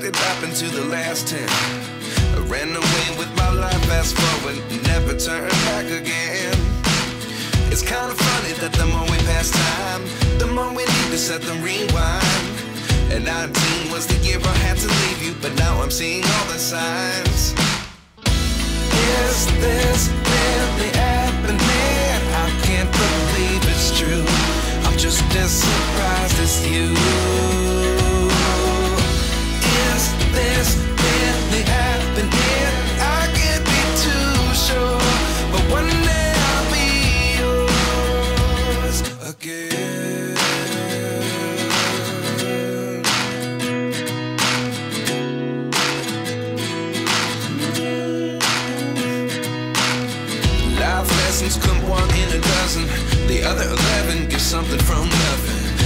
what did happen to the last 10? I ran away with my life, fast forward, never turn back again. It's kind of funny that the more we pass time, the more we need to set the rewind. And 19 was the year I had to leave you, but now I'm seeing all the signs. Is this really happening? I can't believe it's true. I'm just as surprised as you. Is this really happening? I can't be too sure, but one day I'll be yours again. Life lessons come one in a dozen. The other 11 get something from nothing.